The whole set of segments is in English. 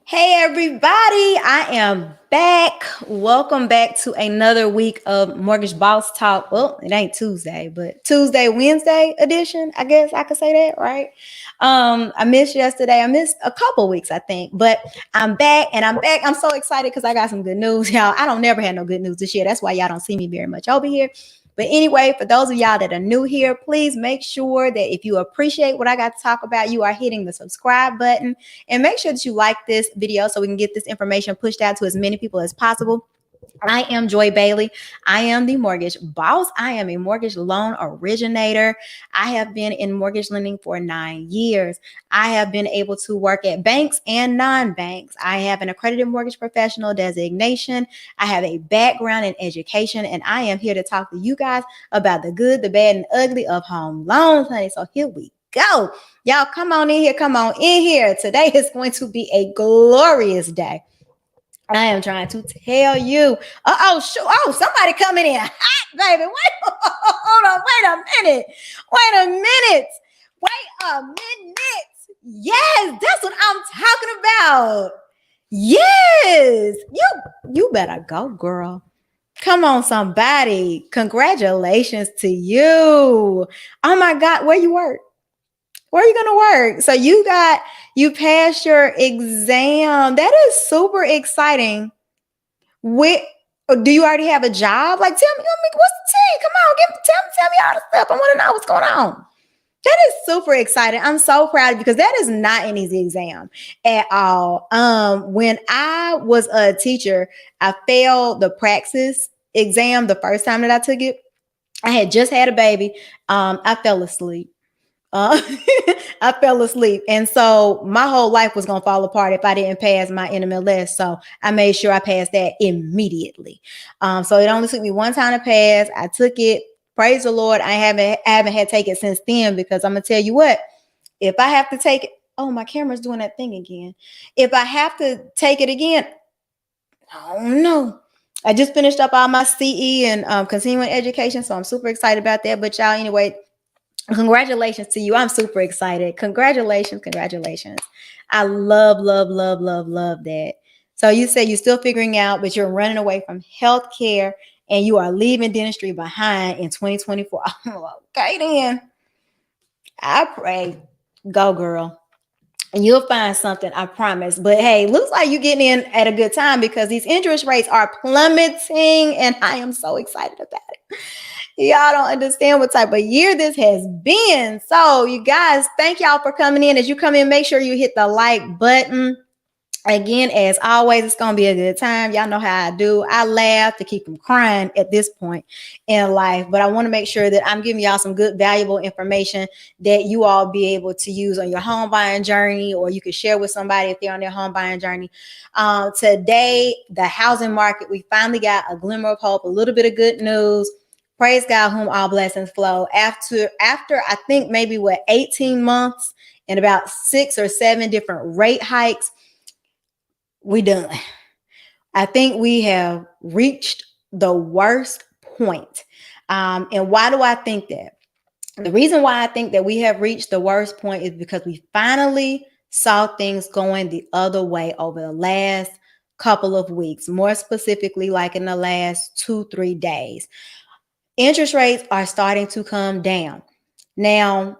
Hey everybody, I am back. Welcome back to another week of Mortgage Boss Talk. Well, it ain't Tuesday, but Tuesday, Wednesday edition. I guess I could say that, right? I missed yesterday. I missed a couple weeks, I think, but I'm back and I'm back. I'm so excited because I got some good news, y'all. I don't never have no good news this year. That's why y'all don't see me very much over here. But anyway, for those of y'all that are new here, please make sure that if you appreciate what I got to talk about, you are hitting the subscribe button. And make sure that you like this video so we can get this information pushed out to as many people as possible. I am Joy Bailey. I am the mortgage boss. I am a mortgage loan originator. I have been in mortgage lending for 9 years. I have been able to work at banks and non-banks. I have an accredited mortgage professional designation. I have a background in education, and I am here to talk to you guys about the good, the bad, and ugly of home loans, honey. So here we go. Y'all come on in here. Come on in here. Today is going to be a glorious day. I am trying to tell you. Shoot. Oh, somebody coming in hot, baby. Wait, hold on. Wait a minute. Wait a minute. Wait a minute. Yes, that's what I'm talking about. Yes. You better go, girl. Come on, somebody. Congratulations to you. Oh my God, where you work? Where are you gonna work? So you passed your exam. That is super exciting. With Do you already have a job? Like, tell me, what's the tea? Come on, tell me all the stuff. I want to know what's going on. That is super exciting. I'm so proud of you because that is not an easy exam at all. When I was a teacher, I failed the praxis exam the first time that I took it. I had just had a baby. I fell asleep. Uh, I fell asleep. And so my whole life was going to fall apart if I didn't pass my NMLS. So I made sure I passed that immediately. So it only took me one time to pass. I took it. Praise the Lord. I haven't had to take it since then because I'm going to tell you what, if I have to take it, oh, my camera's doing that thing again. If I have to take it again, oh no. I just finished up all my CE and continuing education. So I'm super excited about that. But y'all, anyway, congratulations to you. I'm super excited. Congratulations. I love that. So you say you're still figuring out, but you're running away from healthcare and you are leaving dentistry behind in 2024. Okay, then. I pray. Go, girl. And you'll find something, I promise. But hey, looks like you're getting in at a good time because these interest rates are plummeting and I am so excited about it. Y'all don't understand what type of year this has been. So you guys, thank y'all for coming in. As you come in, make sure you hit the like button. Again, as always, it's going to be a good time. Y'all know how I do. I laugh to keep them crying at this point in life. But I want to make sure that I'm giving y'all some good, valuable information that you all be able to use on your home buying journey, or you can share with somebody if they're on their home buying journey. Today, the housing market, we finally got a glimmer of hope, a little bit of good news. Praise God, whom all blessings flow. After I think maybe 18 months and about 6 or 7 different rate hikes, we done. I think we have reached the worst point. And why do I think that? The reason why I think that we have reached the worst point is because we finally saw things going the other way over the last couple of weeks, more specifically, like in the last 2-3 days. Interest rates are starting to come down. Now,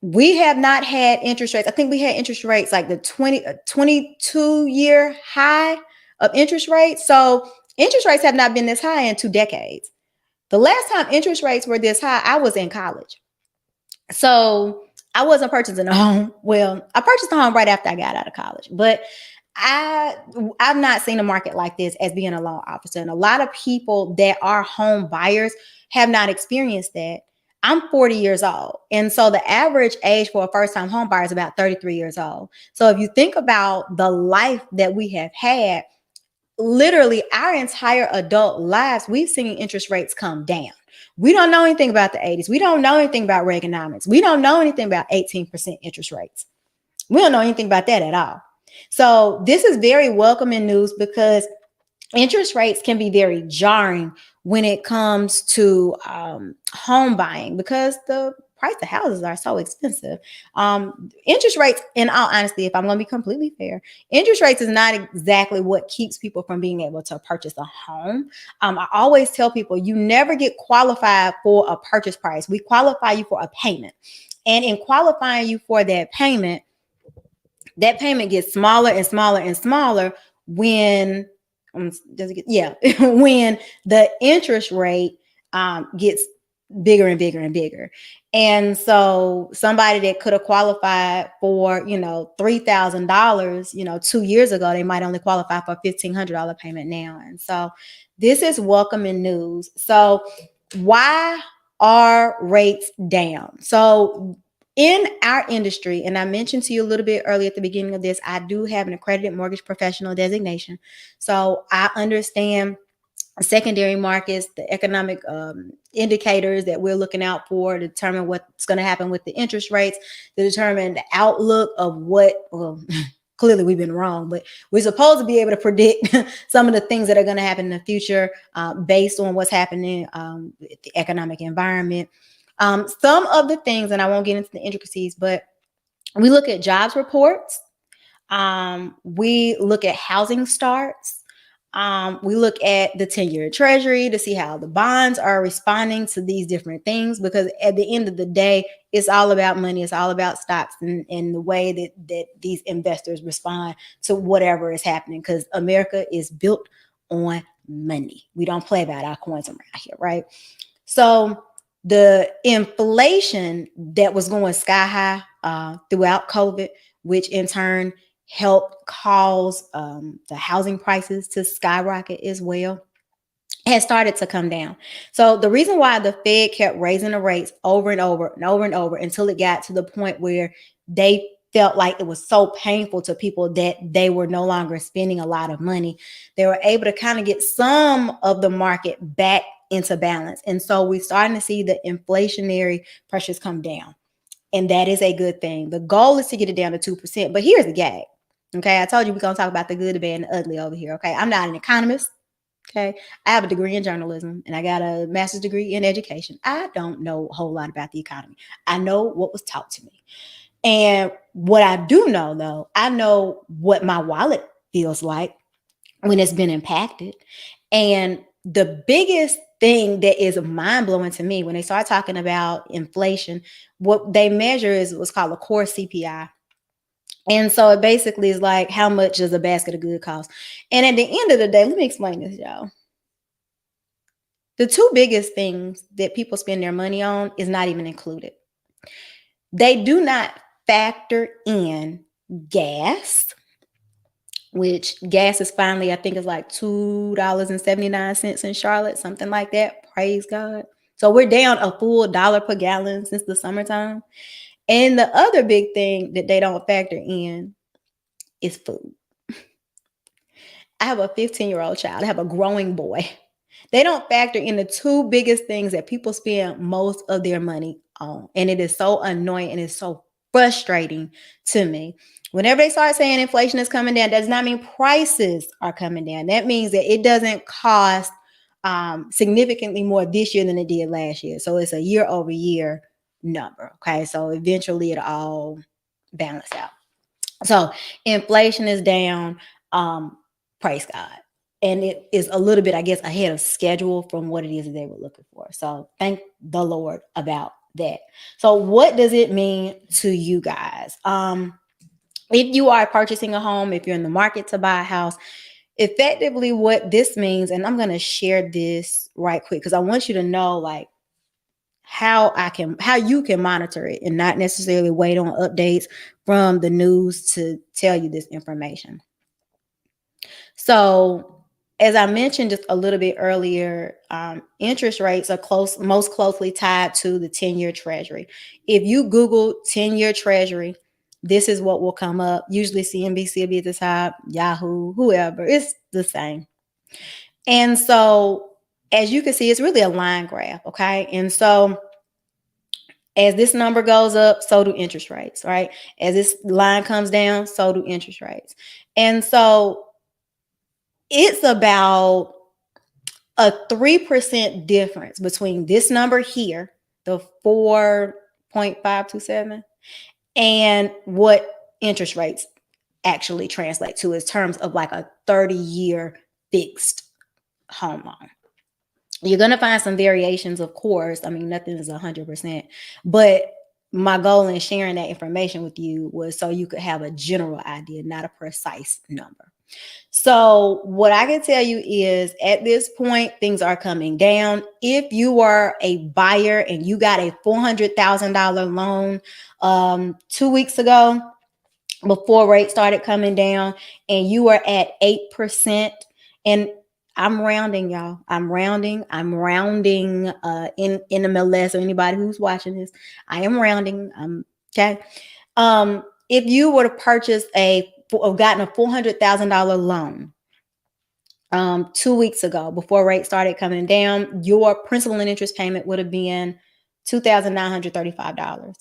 we have not had interest rates. I think we had interest rates like the 22-year high of interest rates. So interest rates have not been this high in 2 decades. The last time interest rates were this high, I was in college. So I wasn't purchasing a home. Well, I purchased a home right after I got out of college, but I've not seen a market like this as being a loan officer. And a lot of people that are home buyers have not experienced that. I'm 40 years old. And so the average age for a first-time home buyer is about 33 years old. So if you think about the life that we have had, literally our entire adult lives, we've seen interest rates come down. We don't know anything about the 80s. We don't know anything about Reaganomics. We don't know anything about 18% interest rates. We don't know anything about that at all. So this is very welcoming news because interest rates can be very jarring when it comes to home buying because the price of houses are so expensive. Interest rates, in all honesty, if I'm going to be completely fair, interest rates is not exactly what keeps people from being able to purchase a home. I always tell people you never get qualified for a purchase price. We qualify you for a payment. And in qualifying you for that payment gets smaller and smaller and smaller when when the interest rate gets bigger and bigger and bigger. And so somebody that could have qualified for, $3,000, 2 years ago, they might only qualify for a $1,500 payment now. And so this is welcoming news. So why are rates down? So in our industry, and I mentioned to you a little bit earlier at the beginning of this, I do have an accredited mortgage professional designation. So I understand secondary markets, the economic indicators that we're looking out for to determine what's going to happen with the interest rates, to determine the outlook of clearly we've been wrong, but we're supposed to be able to predict some of the things that are going to happen in the future based on what's happening with the economic environment. Some of the things, and I won't get into the intricacies, but we look at jobs reports. We look at housing starts. We look at the 10-year treasury to see how the bonds are responding to these different things, because at the end of the day, it's all about money. It's all about stocks and the way that these investors respond to whatever is happening, because America is built on money. We don't play about our coins around here, right? So the inflation that was going sky high throughout COVID, which in turn helped cause the housing prices to skyrocket as well, has started to come down. So the reason why the Fed kept raising the rates over and over and over and over until it got to the point where they felt like it was so painful to people that they were no longer spending a lot of money, they were able to kind of get some of the market back into balance. And so we're starting to see the inflationary pressures come down. And that is a good thing. The goal is to get it down to 2%. But here's the gag. Okay, I told you we're going to talk about the good, the bad, and the ugly over here. Okay, I'm not an economist. Okay, I have a degree in journalism and I got a master's degree in education. I don't know a whole lot about the economy. I know what was taught to me. And what I do know, though, I know what my wallet feels like when it's been impacted. And the biggest thing that is mind-blowing to me when they start talking about inflation, what they measure is what's called a core CPI. And so it basically is like, how much does a basket of goods cost? And at the end of the day, let me explain this, y'all. The two biggest things that people spend their money on is not even included. They do not factor in gas, which gas is finally, I think it's like $2.79 in Charlotte, something like that. Praise God. So we're down a full dollar per gallon since the summertime. And the other big thing that they don't factor in is food. I have a 15-year-old child. I have a growing boy. They don't factor in the two biggest things that people spend most of their money on. And it is so annoying and it's so frustrating to me. Whenever they start saying inflation is coming down, that does not mean prices are coming down. That means that it doesn't cost significantly more this year than it did last year. So it's a year over year number. Okay. So eventually it'll all balance out. So inflation is down. Praise God. And it is a little bit, I guess, ahead of schedule from what it is that they were looking for. So thank the Lord about that. So what does it mean to you guys? If you are purchasing a home, if you're in the market to buy a house, effectively what this means, and I'm going to share this right quick because I want you to know like how you can monitor it and not necessarily wait on updates from the news to tell you this information. So as I mentioned just a little bit earlier, interest rates are most closely tied to the 10-year treasury. If you Google 10-year treasury, this is what will come up. Usually CNBC will be at the top, Yahoo, whoever, it's the same. And so as you can see, it's really a line graph, okay? And so as this number goes up, so do interest rates, right? As this line comes down, so do interest rates. And so it's about a 3% difference between this number here, the 0.527. And what interest rates actually translate to is terms of like a 30-year fixed home loan. You're going to find some variations, of course. I mean, nothing is 100%, but my goal in sharing that information with you was so you could have a general idea, not a precise number. So what I can tell you is at this point, things are coming down. If you are a buyer and you got a $400,000 loan 2 weeks ago, before rates started coming down, and you are at 8%, and I'm rounding, y'all. I'm rounding in MLS or anybody who's watching this. I am rounding. Okay. If you were to purchase or gotten a $400,000 loan 2 weeks ago before rates started coming down, your principal and interest payment would have been $2,935.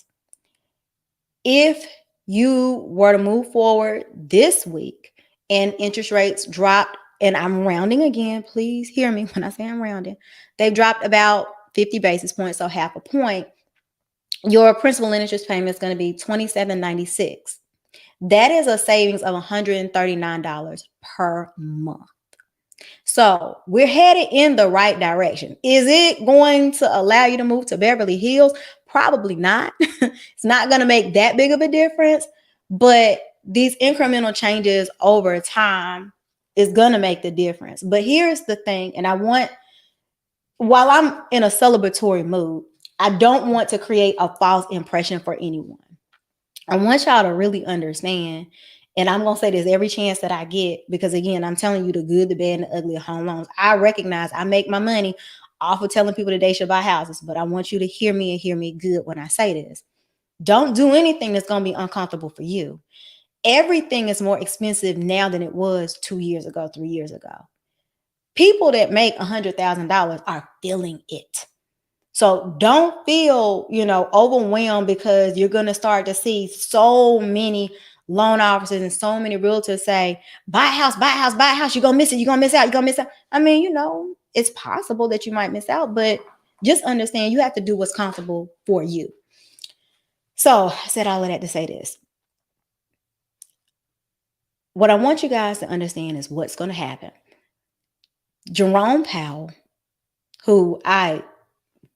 If you were to move forward this week and interest rates dropped, and I'm rounding again, please hear me when I say I'm rounding, they've dropped about 50 basis points, so half a point, your principal and interest payment is going to be $27.96. That is a savings of $139 per month. So we're headed in the right direction. Is it going to allow you to move to Beverly Hills? Probably not. It's not going to make that big of a difference, but these incremental changes over time is going to make the difference. But here's the thing, and while I'm in a celebratory mood, I don't want to create a false impression for anyone. I want y'all to really understand, and I'm going to say this every chance that I get, because again, I'm telling you the good, the bad, and the ugly of home loans. I recognize I make my money off of telling people that they should buy houses, but I want you to hear me and hear me good when I say this. Don't do anything that's going to be uncomfortable for you. Everything is more expensive now than it was 2 years ago, 3 years ago. People that make $100,000 are feeling it. So don't feel, overwhelmed, because you're going to start to see so many loan officers and so many realtors say, buy a house, buy a house, buy a house. You're going to miss it. You're going to miss out. You're going to miss out. I mean, it's possible that you might miss out, but just understand you have to do what's comfortable for you. So I said all of that to say this. What I want you guys to understand is what's going to happen. Jerome Powell, who I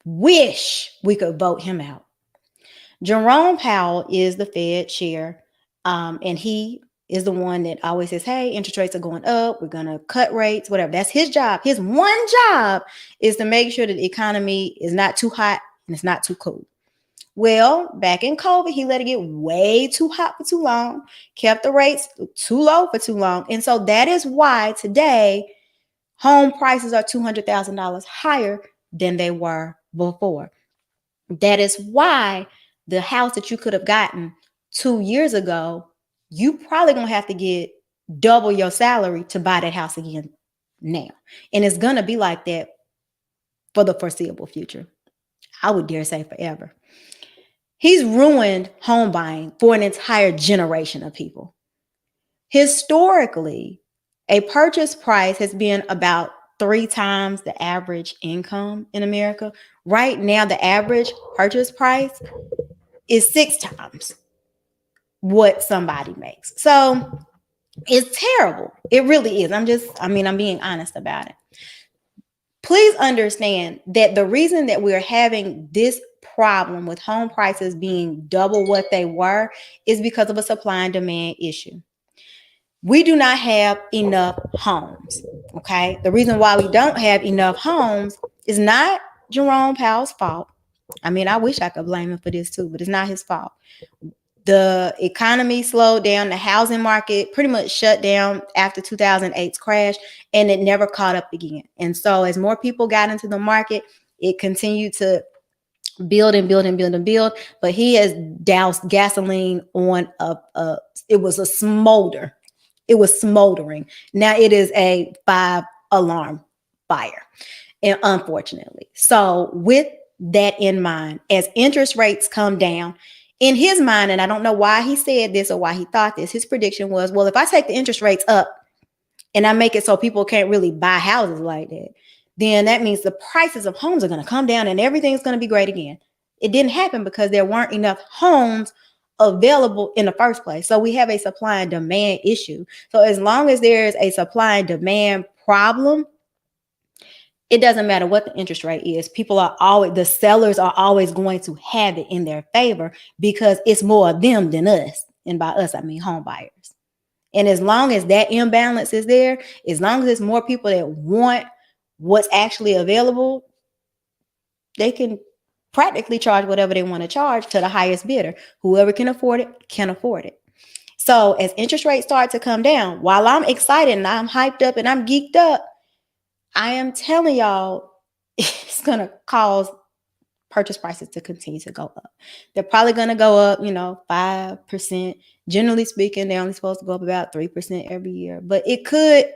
wish we could vote him out. Jerome Powell is the Fed chair, and he is the one that always says, hey, interest rates are going up. We're going to cut rates, whatever. That's his job. His one job is to make sure that the economy is not too hot and it's not too cold. Well, back in COVID, he let it get way too hot for too long, kept the rates too low for too long. And so that is why today home prices are $200,000 higher than they were before. That is why the house that you could have gotten 2 years ago, you probably going to have to get double your salary to buy that house again now. And it's going to be like that for the foreseeable future. I would dare say forever. He's ruined home buying for an entire generation of people. Historically, a purchase price has been about 3 times the average income in America. Right now, the average purchase price is 6 times what somebody makes. So it's terrible. It really is. I'm being honest about it. Please understand that the reason that we're having this problem with home prices being double what they were is because of a supply and demand issue. We do not have enough homes, okay? The reason why we don't have enough homes is not Jerome Powell's fault. I mean, I wish I could blame him for this too, but it's not his fault. The economy slowed down. The housing market pretty much shut down after 2008's crash, and it never caught up again. And so as more people got into the market, it continued to build and build and build and build. But he has doused gasoline on it was a smolder. It was smoldering. Now it is a 5-alarm fire, and unfortunately. So with that in mind, as interest rates come down, in his mind, and I don't know why he said this or why he thought this, his prediction was, well, if I take the interest rates up and I make it so people can't really buy houses like that, then that means the prices of homes are going to come down and everything's going to be great again. It didn't happen because there weren't enough homes available in the first place. So we have a supply and demand issue. So as long as there's a supply and demand problem, it doesn't matter what the interest rate is. The sellers are always going to have it in their favor because it's more of them than us. And by us, I mean home buyers. And as long as that imbalance is there, as long as there's more people that want what's actually available, they can practically charge whatever they want to charge to the highest bidder. Whoever can afford it, can afford it. So as interest rates start to come down, while I'm excited and I'm hyped up and I'm geeked up, I am telling y'all, it's going to cause purchase prices to continue to go up. They're probably going to go up, 5%. Generally speaking, they're only supposed to go up about 3% every year, but it could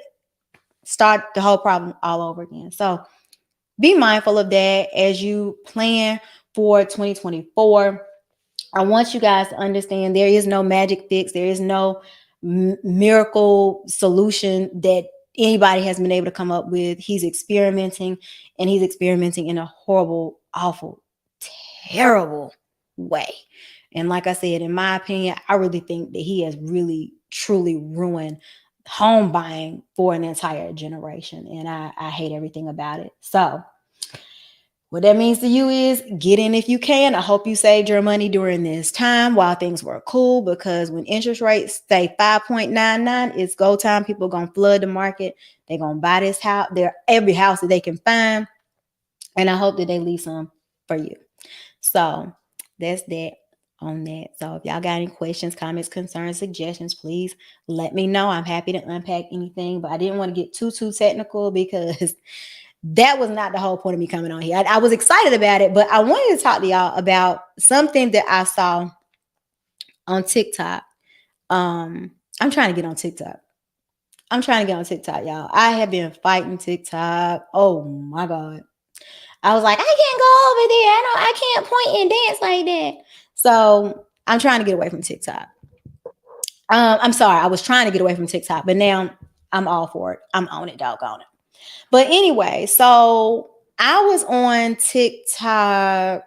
start the whole problem all over again. So be mindful of that as you plan for 2024. I want you guys to understand there is no magic fix. There is no miracle solution that anybody has been able to come up with. He's experimenting, and he's experimenting in a horrible, awful, terrible way. And like I said, in my opinion, I really think that he has really, truly ruined home buying for an entire generation. And I hate everything about it. So what that means to you is get in if you can. I hope you saved your money during this time while things were cool, because when interest rates stay 5.99, it's go time. People are going to flood the market. They're going to buy this house, every house that they can find. And I hope that they leave some for you. So that's that on that. So if y'all got any questions, comments, concerns, suggestions, please let me know. I'm happy to unpack anything, but I didn't want to get too technical because that was not the whole point of me coming on here. I was excited about it, but I wanted to talk to y'all about something that I saw on TikTok. I'm trying to get on TikTok. Y'all. I have been fighting TikTok. Oh my God. I was like, I can't go over there. I can't point and dance like that. So I'm trying to get away from TikTok. I'm sorry. I was trying to get away from TikTok, but now I'm all for it. I'm on it, doggone it. But anyway, so I was on TikTok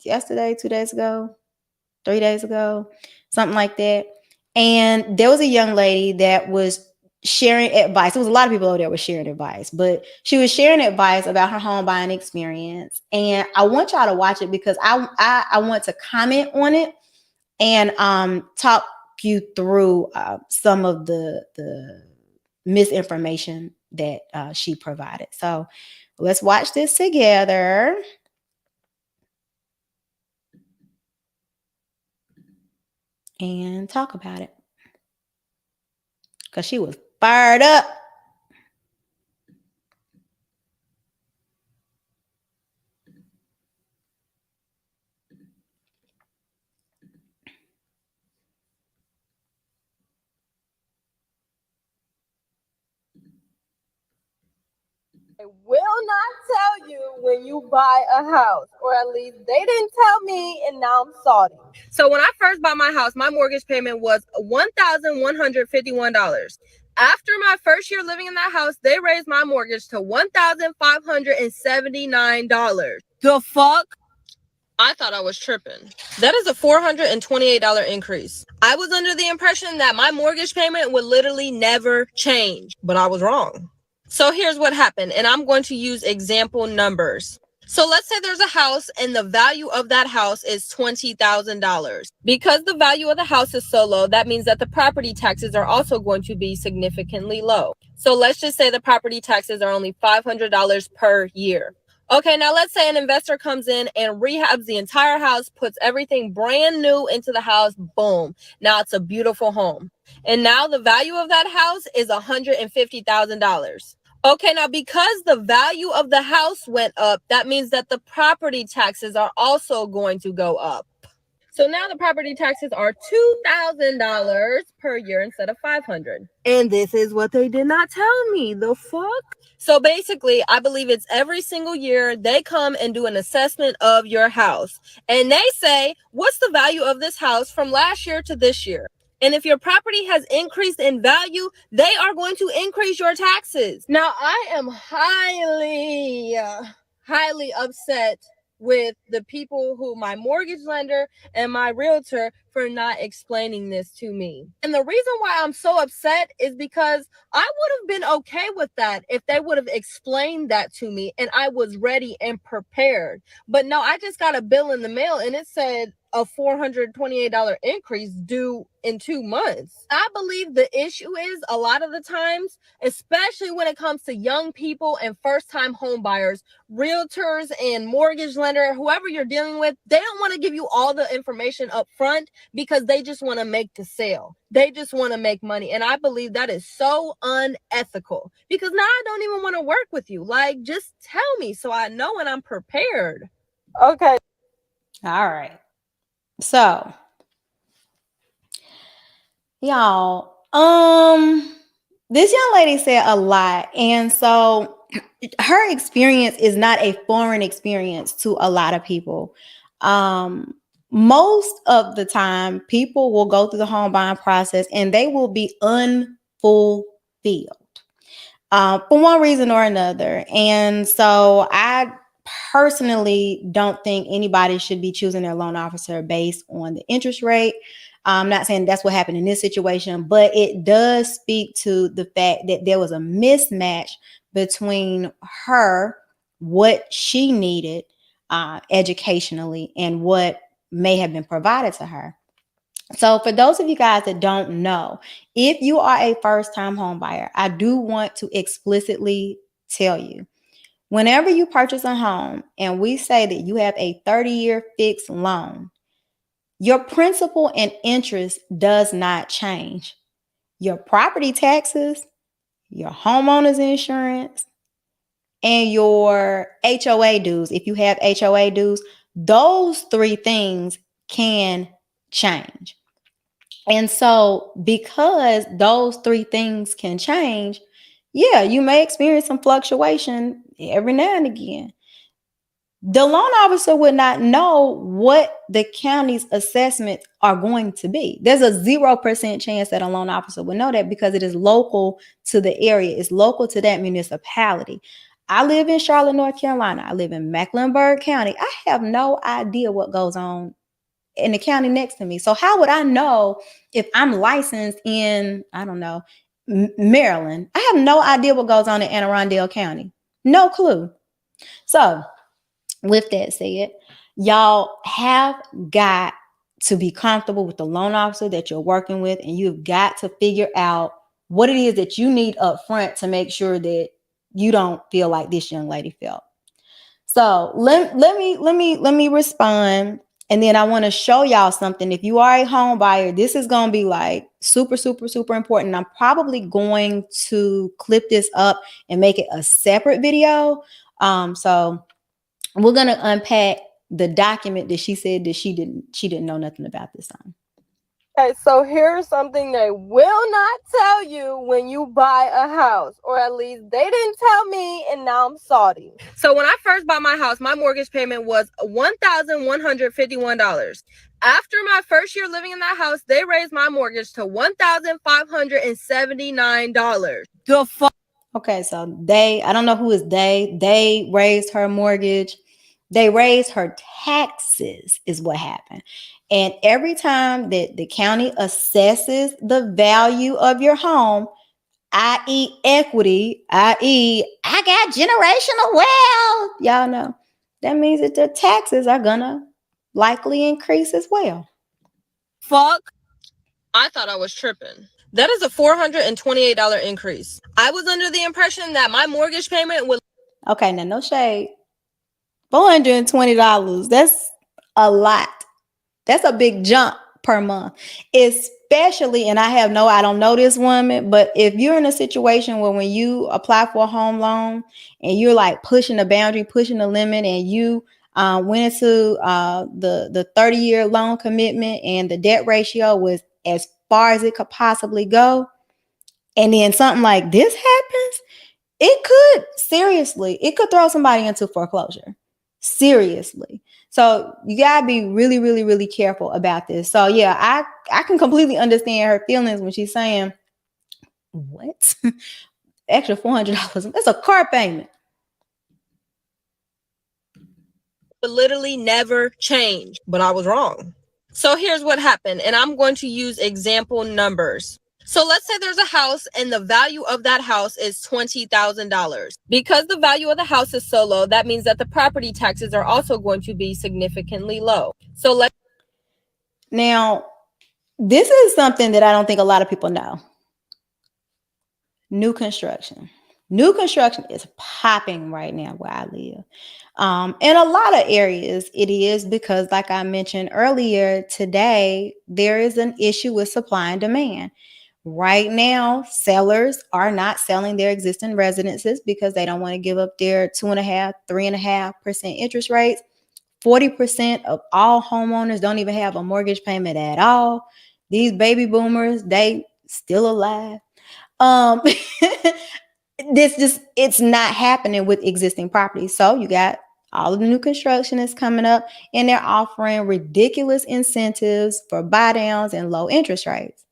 yesterday, 2 days ago, 3 days ago, something like that. And there was a young lady that was sharing advice. There was a lot of people over there were sharing advice, but she was sharing advice about her home buying experience. And I want y'all to watch it because I want to comment on it and talk you through some of the misinformation that she provided. So let's watch this together and talk about it, because she was fired up. They will not tell you when you buy a house, or at least they didn't tell me, and now I'm salty. So when I first bought my house, my mortgage payment was $1,151. After my first year living in that house, they raised my mortgage to $1,579. The fuck? I thought I was tripping. That is a $428 increase. I was under the impression that my mortgage payment would literally never change, but I was wrong. So here's what happened, and I'm going to use example numbers. So let's say there's a house and the value of that house is $20,000. Because the value of the house is so low, that means that the property taxes are also going to be significantly low. So let's just say the property taxes are only $500 per year. Okay, now let's say an investor comes in and rehabs the entire house, puts everything brand new into the house, boom. Now it's a beautiful home. And now the value of that house is $150,000. Okay, now because the value of the house went up, that means that the property taxes are also going to go up. So now the property taxes are $2,000 per year instead of $500. And this is what they did not tell me. The fuck? So basically, I believe it's every single year they come and do an assessment of your house. And they say, what's the value of this house from last year to this year? And if your property has increased in value, they are going to increase your taxes. Now, I am highly upset with the people who my mortgage lender and my realtor for not explaining this to me. And the reason why I'm so upset is because I would have been okay with that if they would have explained that to me and I was ready and prepared. But no, I just got a bill in the mail and it said a $428 increase due in 2 months. I believe the issue is a lot of the times, especially when it comes to young people and first-time home buyers, realtors and mortgage lender, whoever you're dealing with, they don't want to give you all the information up front because they just want to make the sale. They just want to make money. And I believe that is so unethical because now I don't even want to work with you. Like, just tell me so I know and I'm prepared. Okay. All right. So, y'all, this young lady said a lot. And so her experience is not a foreign experience to a lot of people. Most of the time, people will go through the home buying process and they will be unfulfilled for one reason or another. And so I personally don't think anybody should be choosing their loan officer based on the interest rate. I'm not saying that's what happened in this situation, but it does speak to the fact that there was a mismatch between her, what she needed educationally, and what may have been provided to her. So for those of you guys that don't know, if you are a first-time home buyer, I do want to explicitly tell you, whenever you purchase a home and we say that you have a 30-year fixed loan, your principal and interest does not change. Your property taxes, your homeowner's insurance, and your HOA dues, if you have HOA dues, those three things can change. And so, because those three things can change, yeah, you may experience some fluctuation every now and again. The loan officer would not know what the county's assessments are going to be. There's a 0% chance that a loan officer would know that because it is local to the area, it's local to that municipality. I live in Charlotte, North Carolina. I live in Mecklenburg County. I have no idea what goes on in the county next to me. So how would I know if I'm licensed in, I don't know, Maryland? I have no idea what goes on in Anne Arundel County. No clue. So with that said, y'all have got to be comfortable with the loan officer that you're working with, and you've got to figure out what it is that you need up front to make sure that you don't feel like this young lady felt. So let me respond. And then I want to show y'all something. If you are a home buyer, this is going to be like super, super, super important. I'm probably going to clip this up and make it a separate video. So we're going to unpack the document that she said that she didn't know nothing about this on. Okay, so here's something they will not tell you when you buy a house, or at least they didn't tell me, and now I'm salty. So when I first bought my house, my mortgage payment was $1,151. After my first year living in that house, they raised my mortgage to $1,579. The fuck? Okay, so I don't know who is they raised her mortgage. They raised her taxes is what happened. And every time that the county assesses the value of your home, i.e. equity, i.e. I got generational wealth, y'all know, that means that the taxes are gonna likely increase as well. Fuck. I thought I was tripping. That is a $428 increase. I was under the impression that my mortgage payment would. Okay, now no shade. $420, that's a lot. That's a big jump per month, especially, and I don't know this woman, but if you're in a situation where when you apply for a home loan and you're like pushing the boundary, pushing the limit, and you went into the 30-year loan commitment and the debt ratio was as far as it could possibly go, and then something like this happens, it could throw somebody into foreclosure. Seriously. So you gotta be really, really, really careful about this. So yeah, I can completely understand her feelings when she's saying, what? Extra $400. That's a car payment. literally never change, but I was wrong. So here's what happened, and I'm going to use example numbers. So let's say there's a house and the value of that house is $20,000. Because the value of the house is so low, that means that the property taxes are also going to be significantly low. Now, this is something that I don't think a lot of people know. New construction. New construction is popping right now where I live. In a lot of areas, it is because, like I mentioned earlier today, there is an issue with supply and demand. Right now, sellers are not selling their existing residences because they don't want to give up their 2.5%, 3.5% interest rates. 40% of all homeowners don't even have a mortgage payment at all. These baby boomers, they still alive. It's not happening with existing properties. So you got all of the new construction is coming up and they're offering ridiculous incentives for buy downs and low interest rates.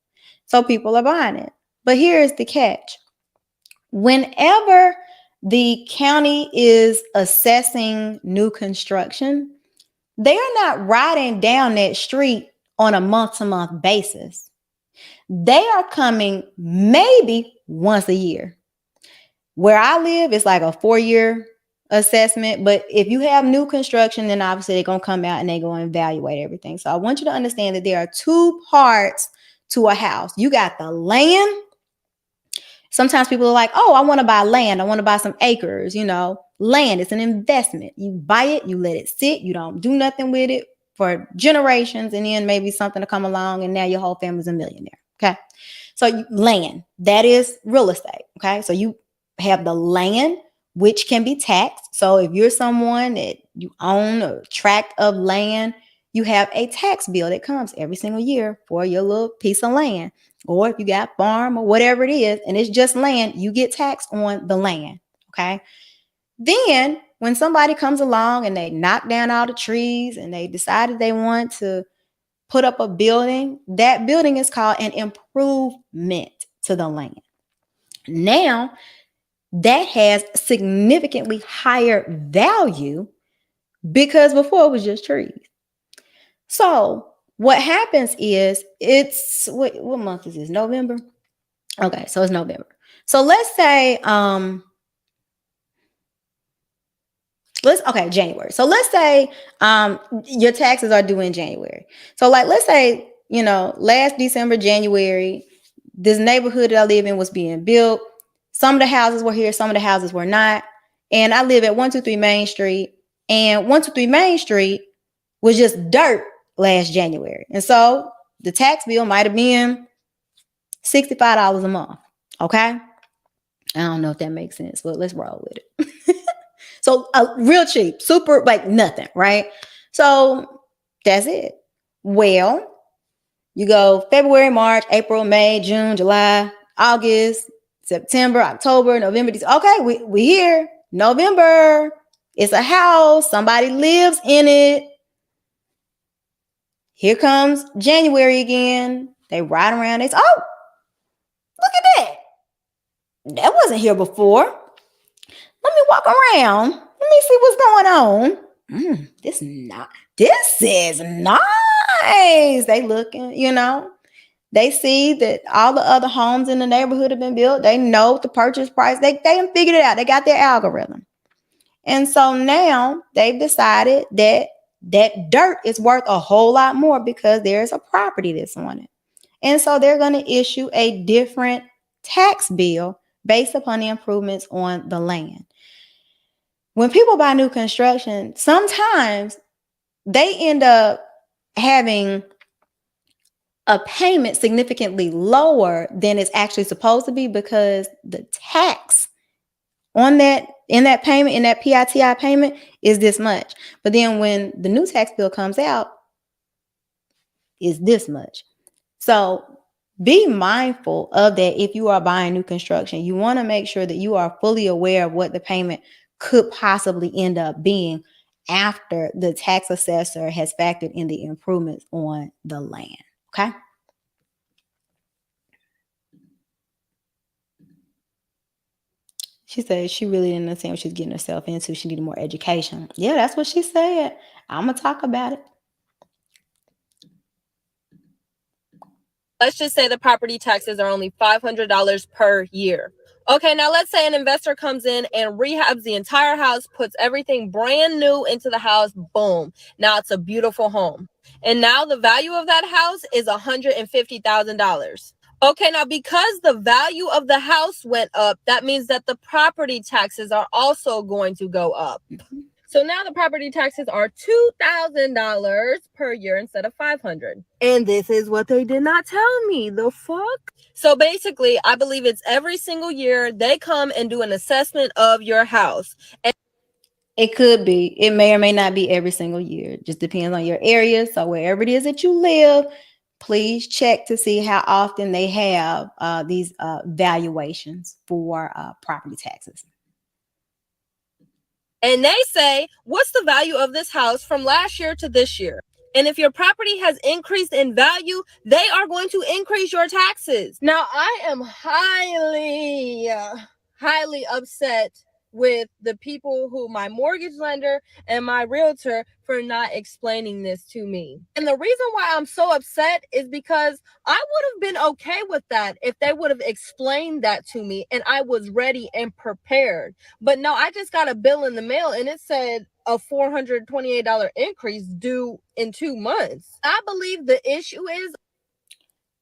So people are buying it. But here's the catch. Whenever the county is assessing new construction, they are not riding down that street on a month-to-month basis. They are coming maybe once a year. Where I live, it's like a 4-year assessment. But if you have new construction, then obviously they're going to come out and they're going to evaluate everything. So I want you to understand that there are two parts to a house. You got the land. Sometimes people are like, oh, I want to buy land. I want to buy some acres. Land is an investment. You buy it, you let it sit, you don't do nothing with it for generations, and then maybe something to come along and now your whole family's a millionaire. Okay. So land, that is real estate. Okay. So you have the land, which can be taxed. So if you're someone that you own a tract of land, you have a tax bill that comes every single year for your little piece of land. Or if you got farm or whatever it is, and it's just land, you get taxed on the land. Okay. Then when somebody comes along and they knock down all the trees and they decided they want to put up a building, that building is called an improvement to the land. Now, that has significantly higher value because before it was just trees. So what happens is what month is this? November? Okay, so it's November. So let's say January. So let's say your taxes are due in January. So let's say, last December, January, this neighborhood that I live in was being built. Some of the houses were here, some of the houses were not. And I live at 123 Main Street. And 123 Main Street was just dirt last January. And so the tax bill might have been $65 a month. Okay. I don't know if that makes sense, but let's roll with it. So real cheap, super like nothing, right? So that's it. Well, you go February, March, April, May, June, July, August, September, October, November. Okay, we here. November. It's a house. Somebody lives in it. Here comes January again. They ride around. They say, oh, look at that. That wasn't here before. Let me walk around. Let me see what's going on. This is nice. They looking, they see that all the other homes in the neighborhood have been built. They know the purchase price. They done figured it out. They got their algorithm. And so now they've decided that dirt is worth a whole lot more because there's a property that's on it. And so they're going to issue a different tax bill based upon the improvements on the land. When people buy new construction, sometimes they end up having a payment significantly lower than it's actually supposed to be because the tax on that, in that payment, in that PITI payment is this much. But then when the new tax bill comes out, is this much. So be mindful of that if you are buying new construction. You want to make sure that you are fully aware of what the payment could possibly end up being after the tax assessor has factored in the improvements on the land. Okay. She said she really didn't understand what she was getting herself into. She needed more education. Yeah, that's what she said. I'm gonna talk about it. Let's just say the property taxes are only $500 per year. Okay, now let's say an investor comes in and rehabs the entire house, puts everything brand new into the house. Boom. Now it's a beautiful home. And now the value of that house is $150,000. Okay, now because the value of the house went up, that means that the property taxes are also going to go up. So now the property taxes are $2,000 per year instead of $500. And this is what they did not tell me. The fuck? So basically, I believe it's every single year they come and do an assessment of your house. And It could be. It may or may not be every single year. It just depends on your area. So wherever it is that you live, please check to see how often they have these valuations for property taxes. And they say, what's the value of this house from last year to this year? And if your property has increased in value, they are going to increase your taxes. Now, I am highly upset with the people who my mortgage lender and my realtor for not explaining this to me. And the reason why I'm so upset is because I would have been okay with that if they would have explained that to me and I was ready and prepared. But no, I just got a bill in the mail and it said a $428 increase due in 2 months. I believe the issue is,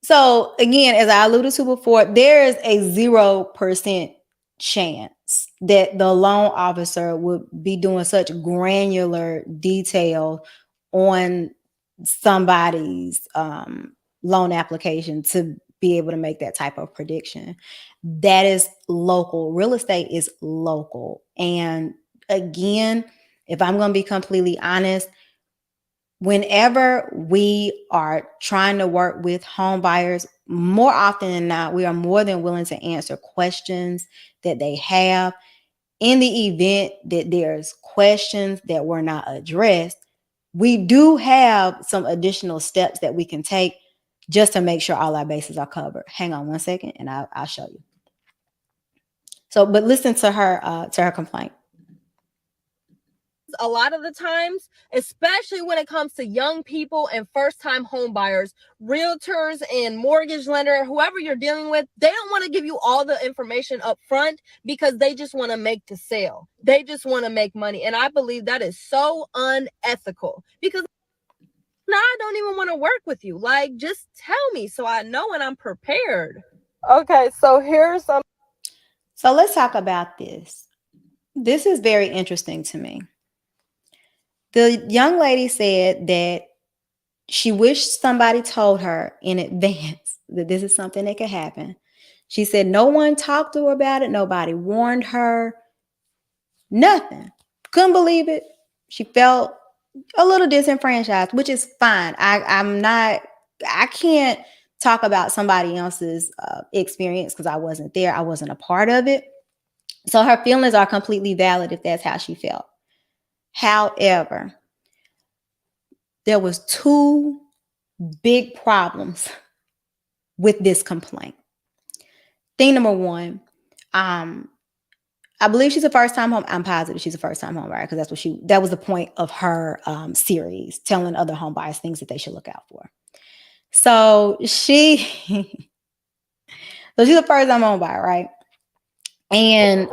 so again, as I alluded to before, there is a 0% chance that the loan officer would be doing such granular detail on somebody's loan application to be able to make that type of prediction. That is local. Real estate is local. And again, if I'm going to be completely honest, whenever we are trying to work with home buyers, more often than not, we are more than willing to answer questions that they have. In the event that there's questions that were not addressed, we do have some additional steps that we can take just to make sure all our bases are covered. Hang on one second and I'll show you. So, but listen to her complaint. a lot of the times, especially when it comes to young people and first-time home buyers, realtors and mortgage lender, whoever you're dealing with, they don't want to give you all the information up front because they just want to make the sale. They just want to make money. And I believe that is so unethical because now I don't even want to work with you. Like, just tell me so I know and I'm prepared. Okay, so here's some. So let's talk about this. This is very interesting to me. The young lady said that she wished somebody told her in advance that this is something that could happen. She said no one talked to her about it. Nobody warned her. Nothing. Couldn't believe it. She felt a little disenfranchised, which is fine. I can't talk about somebody else's experience because I wasn't there. I wasn't a part of it. So her feelings are completely valid if that's how she felt. However, there was two big problems with this complaint. Thing number one, I believe she's a first time home. I'm positive she's a first time home buyer because that was the point of her series, telling other home buyers things that they should look out for. So she's a first time home buyer, right? And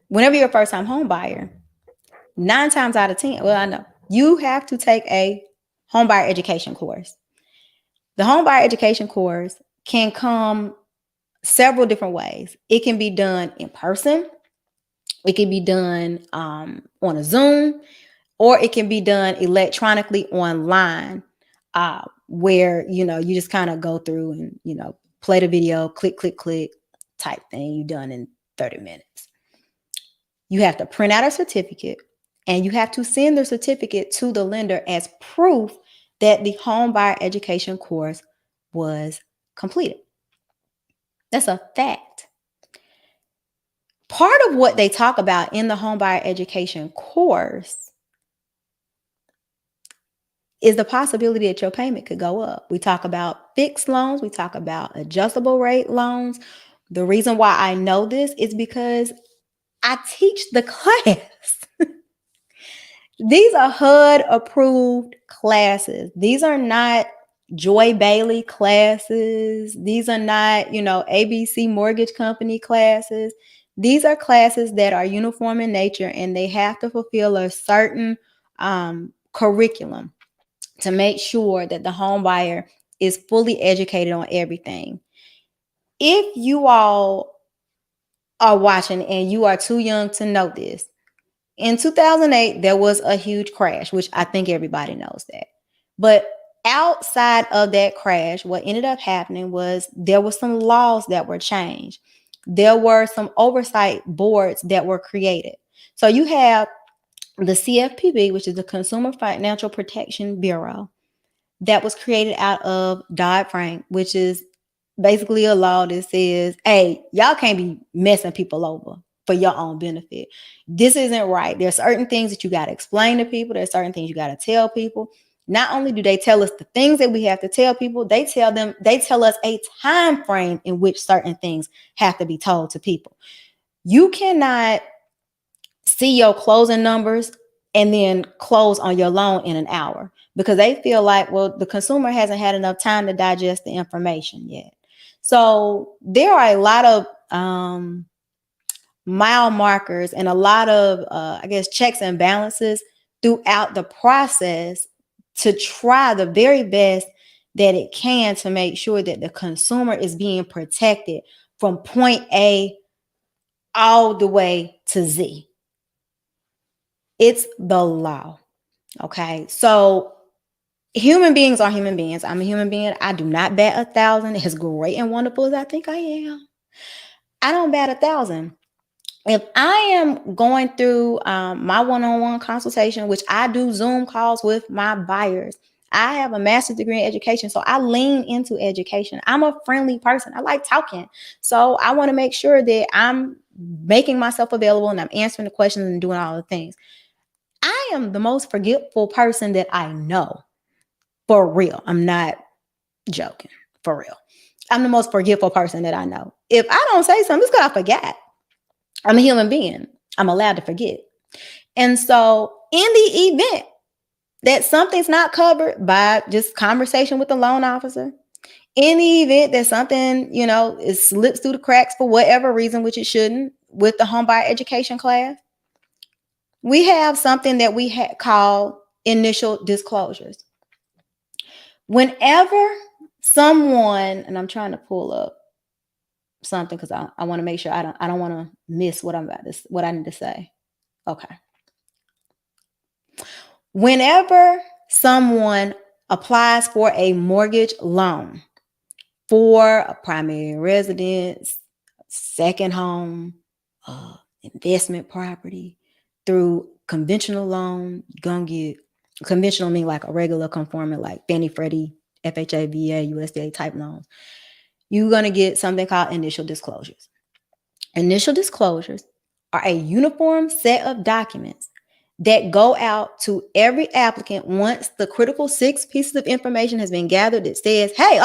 whenever you're a first time home buyer, 9 times out of 10, well, I know you have to take a home buyer education course. The home buyer education course can come several different ways. It can be done in person. It can be done on a Zoom, or it can be done electronically online, where you just kind of go through and play the video, click, click, click, type thing. You're done in 30 minutes. You have to print out a certificate, and you have to send the certificate to the lender as proof that the home buyer education course was completed. That's a fact. Part of what they talk about in the home buyer education course is the possibility that your payment could go up. We talk about fixed loans. We talk about adjustable rate loans. The reason why I know this is because I teach the class. These are HUD approved classes. These are not Joy Bailey classes. These are not, ABC Mortgage Company classes. These are classes that are uniform in nature and they have to fulfill a certain curriculum to make sure that the home buyer is fully educated on everything. If you all are watching and you are too young to know this, in 2008, there was a huge crash, which I think everybody knows that. But outside of that crash, what ended up happening was there were some laws that were changed. There were some oversight boards that were created. So you have the CFPB, which is the Consumer Financial Protection Bureau, that was created out of Dodd-Frank, which is basically a law that says, hey, y'all can't be messing people over for your own benefit. This isn't right. There's certain things that you got to explain to people. There's certain things you got to tell people. Not only do they tell us the things that we have to tell people, they tell us a time frame in which certain things have to be told to people. You cannot see your closing numbers and then close on your loan in an hour because they feel like, well, the consumer hasn't had enough time to digest the information yet. So there are a lot of mile markers and a lot of, checks and balances throughout the process to try the very best that it can to make sure that the consumer is being protected from point A all the way to Z. It's the law. Okay. So human beings are human beings. I'm a human being. I do not bat 1,000. As great and wonderful as I think I am, I don't bat 1,000. If I am going through my one-on-one consultation, which I do Zoom calls with my buyers, I have a master's degree in education, so I lean into education. I'm a friendly person. I like talking. So I want to make sure that I'm making myself available and I'm answering the questions and doing all the things. I am the most forgetful person that I know. For real. I'm not joking. For real. I'm the most forgetful person that I know. If I don't say something, it's because I forgot. I'm a human being. I'm allowed to forget. And so in the event that something's not covered by just conversation with the loan officer, in the event that something, it slips through the cracks for whatever reason, which it shouldn't, with the homebuyer education class, we have something that we call initial disclosures. Whenever someone, and I'm trying to pull up something because I want to make sure I don't want to miss what I need to say. Okay. Whenever someone applies for a mortgage loan for a primary residence, second home, investment property, through conventional loan, you're gonna get conventional mean like a regular conforming like Fannie, Freddie, FHA, VA, USDA type loans. You're gonna get something called initial disclosures. Initial disclosures are a uniform set of documents that go out to every applicant once the critical 6 pieces of information has been gathered that says, hey,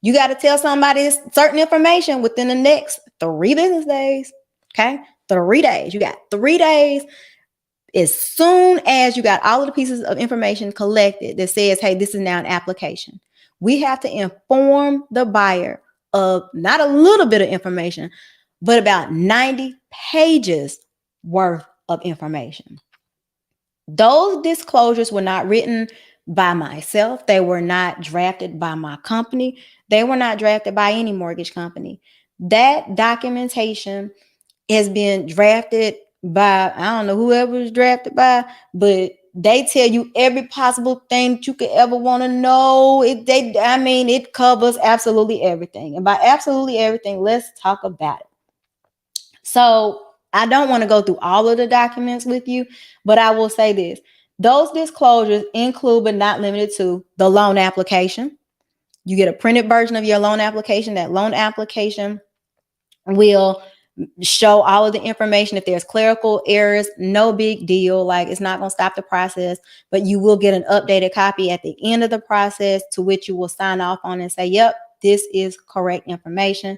you got to tell somebody certain information within the next 3 business days. Okay. 3 days. You got 3 days. As soon as you got all of the pieces of information collected that says, hey, this is now an application, we have to inform the buyer of not a little bit of information, but about 90 pages worth of information. Those disclosures were not written by myself. They were not drafted by my company. They were not drafted by any mortgage company. That documentation has been drafted by, I don't know whoever was drafted by, but they tell you every possible thing that you could ever want to know. It covers absolutely everything. And by absolutely everything, let's talk about it. So I don't want to go through all of the documents with you, but I will say this. Those disclosures include, but not limited to, the loan application. You get a printed version of your loan application. That loan application will show all of the information. If there's clerical errors, no big deal. Like, it's not going to stop the process, but you will get an updated copy at the end of the process to which you will sign off on and say, yep, this is correct information.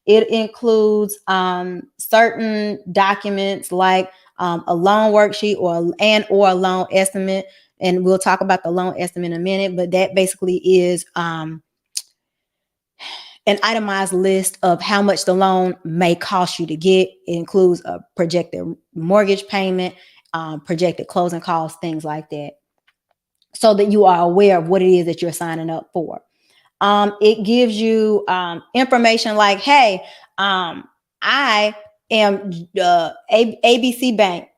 It includes certain documents like a loan worksheet or a loan estimate. And we'll talk about the loan estimate in a minute, but that basically is an itemized list of how much the loan may cost you to get. It includes a projected mortgage payment, projected closing costs, things like that, so that you are aware of what it is that you're signing up for. It gives you information like, hey, I am ABC Bank,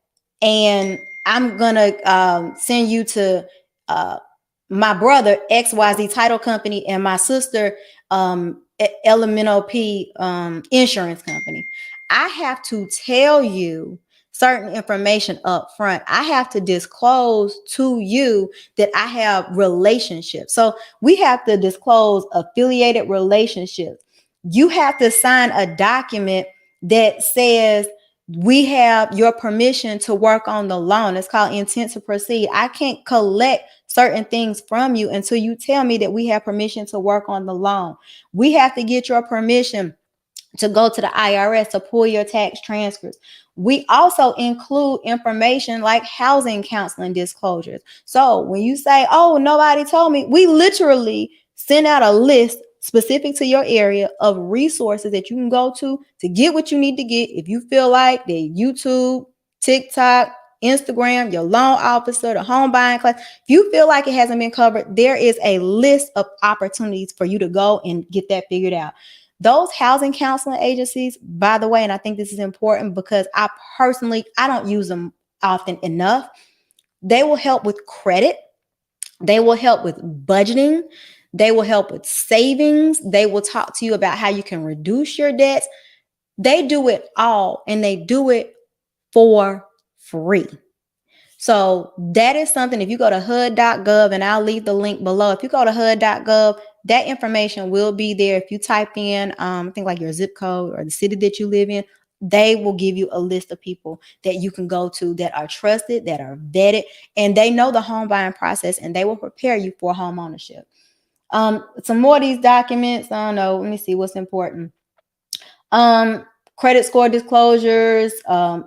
and I'm gonna send you to my brother XYZ Title Company and my sister LMNOP Insurance Company. I have to tell you certain information up front. I have to disclose to you that I have relationships. So we have to disclose affiliated relationships. You have to sign a document that says we have your permission to work on the loan. It's called intent to proceed. I can't collect certain things from you until you tell me that we have permission to work on the loan. We have to get your permission to go to the IRS to pull your tax transcripts. We also include information like housing counseling disclosures. So when you say, oh, nobody told me, we literally send out a list specific to your area of resources that you can go to get what you need to get. If you feel like that YouTube, TikTok, Instagram, your loan officer, the home buying class, if you feel like it hasn't been covered, there is a list of opportunities for you to go and get that figured out. Those housing counseling agencies, by the way, and I think this is important because I don't use them often enough. They will help with credit. They will help with budgeting. They will help with savings. They will talk to you about how you can reduce your debts. They do it all, and they do it for free. So that is something, if you go to HUD.gov, and I'll leave the link below. If you go to HUD.gov, that information will be there. If you type in, I think like your zip code or the city that you live in, they will give you a list of people that you can go to that are trusted, that are vetted, and they know the home buying process, and they will prepare you for home ownership. Some more of these documents, I don't know, let me see what's important. Credit score disclosures,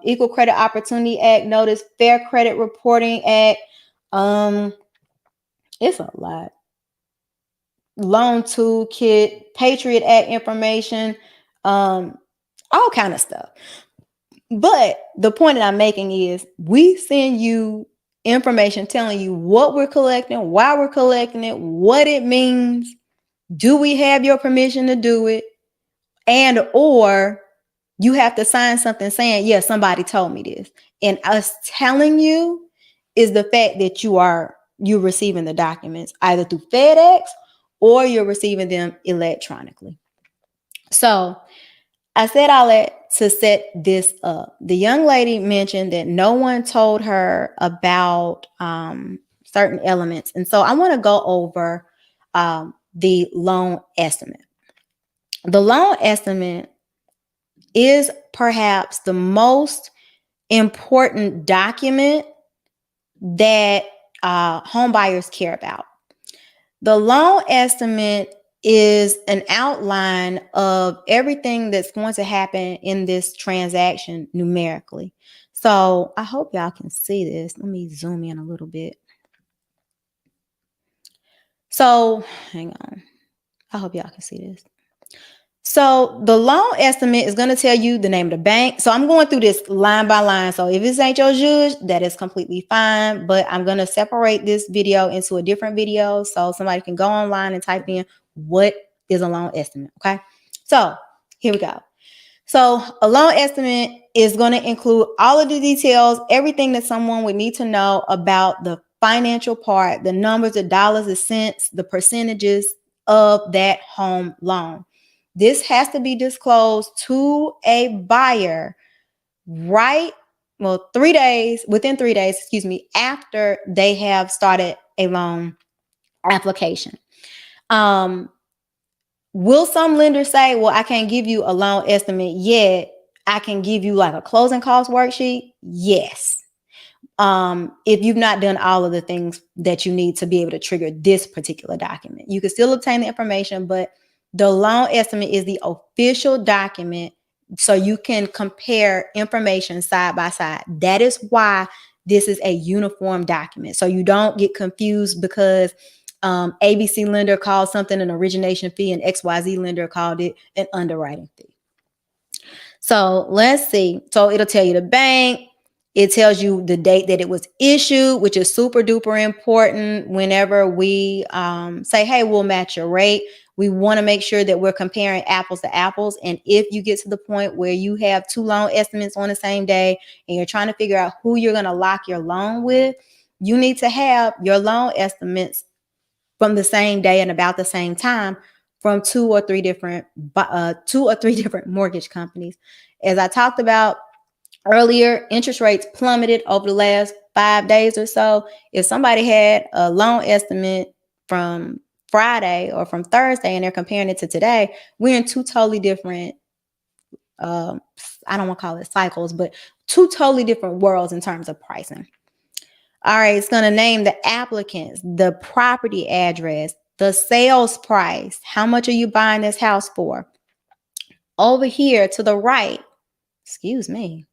Equal Credit Opportunity Act notice, Fair Credit Reporting Act. It's a lot. Loan toolkit, Patriot Act information, all kind of stuff. But the point that I'm making is we send you information telling you what we're collecting, why we're collecting it, what it means. Do we have your permission to do it? And or you have to sign something saying, yeah, somebody told me this. And us telling you is the fact that you're receiving the documents either through FedEx or you're receiving them electronically. So I said all that to set this up. The young lady mentioned that no one told her about certain elements. And so I want to go over the loan estimate. The loan estimate is perhaps the most important document that home buyers care about. The loan estimate is an outline of everything that's going to happen in this transaction numerically. So I hope y'all can see this. Let me zoom in a little bit. So hang on. I hope y'all can see this. So the loan estimate is going to tell you the name of the bank. So I'm going through this line by line. So if it's ain't your judge, that is completely fine. But I'm going to separate this video into a different video so somebody can go online and type in what is a loan estimate. Okay. So here we go. So a loan estimate is going to include all of the details, everything that someone would need to know about the financial part, the numbers, the dollars, the cents, the percentages of that home loan. This has to be disclosed to a buyer within 3 days, after they have started a loan application. Will some lenders say, well, I can't give you a loan estimate yet. I can give you like a closing cost worksheet? Yes. If you've not done all of the things that you need to be able to trigger this particular document, you can still obtain the information, but The loan estimate is the official document so you can compare information side by side. That is why this is a uniform document. So you don't get confused because ABC lender called something an origination fee and XYZ lender called it an underwriting fee. So let's see. So it'll tell you the bank. It tells you the date that it was issued, which is super duper important whenever we say, hey, we'll match your rate. We want to make sure that we're comparing apples to apples. And if you get to the point where you have two loan estimates on the same day and you're trying to figure out who you're going to lock your loan with, you need to have your loan estimates from the same day and about the same time from two or three different mortgage companies. As I talked about earlier, interest rates plummeted over the last 5 days or so. If somebody had a loan estimate from Friday or from Thursday and they're comparing it to today, we're in two totally different I don't want to call it cycles, but two totally different worlds in terms of pricing. All right, it's going to name the applicants, the property address, the sales price. How much are you buying this house for? Over here to the right, excuse me.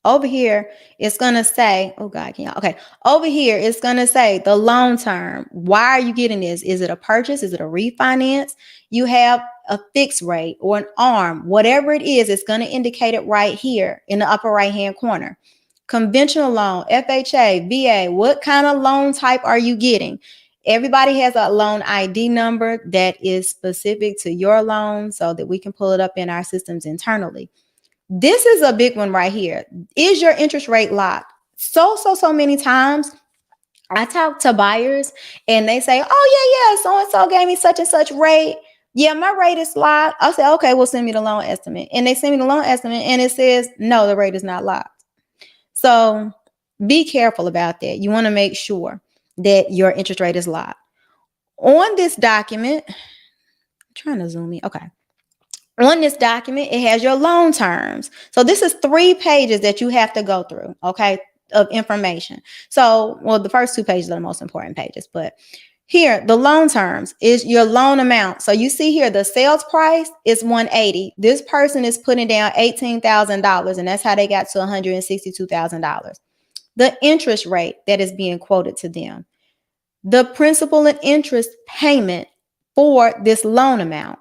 Over here, it's going to say, oh God, can y'all? Okay. Over here, it's going to say the loan term. Why are you getting this? Is it a purchase? Is it a refinance? You have a fixed rate or an ARM, whatever it is, it's going to indicate it right here in the upper right-hand corner. Conventional loan, FHA, VA, what kind of loan type are you getting? Everybody has a loan ID number that is specific to your loan so that we can pull it up in our systems internally. This is a big one right here. Is your interest rate locked? So many times I talk to buyers and they say, oh, yeah, so-and-so gave me such and such rate. Yeah, my rate is locked. I'll say, okay, well, send me the loan estimate. And they send me the loan estimate and it says, no, the rate is not locked. So be careful about that. You want to make sure that your interest rate is locked. On this document, I'm trying to zoom in. Okay. On this document, it has your loan terms. So this is 3 pages that you have to go through, okay, of information. So, well, the first 2 pages are the most important pages, but here, the loan terms is your loan amount. So you see here, the sales price is $180,000. This person is putting down $18,000, and that's how they got to $162,000. The interest rate that is being quoted to them, the principal and interest payment for this loan amount.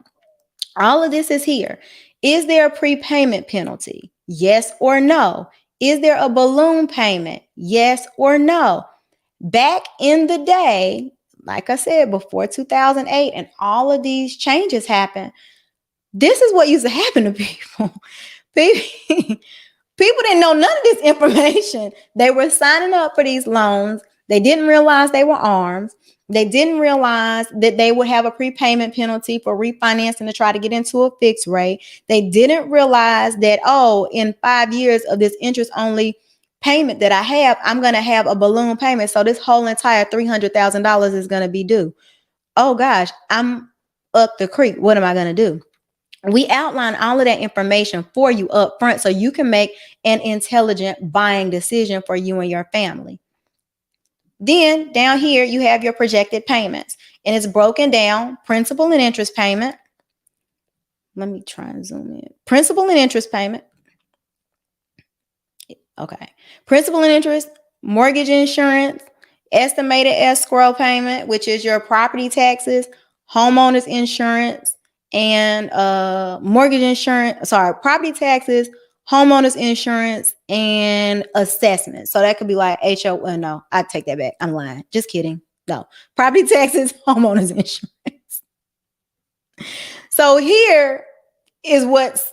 All of this is here. Is there a prepayment penalty? Yes or no? Is there a balloon payment? Yes or no? Back in the day, like I said, before 2008 and all of these changes happened, this is what used to happen to people. People didn't know none of this information. They were signing up for these loans. They didn't realize they were ARMs. They didn't realize that they would have a prepayment penalty for refinancing to try to get into a fixed rate. They didn't realize that, oh, in 5 years of this interest only payment that I have, I'm going to have a balloon payment. So this whole entire $300,000 is going to be due. Oh gosh, I'm up the creek. What am I going to do? We outline all of that information for you up front so you can make an intelligent buying decision for you and your family. Then down here, you have your projected payments, and it's broken down principal and interest payment. Let me try and zoom in. Principal and interest payment. Okay. Principal and interest, mortgage insurance, estimated escrow payment, which is your property taxes, homeowners insurance, and mortgage insurance, property taxes, homeowners insurance, and assessment. So that could be like no, I take that back. I'm lying. Just kidding. No, property taxes, homeowners insurance. So here is what's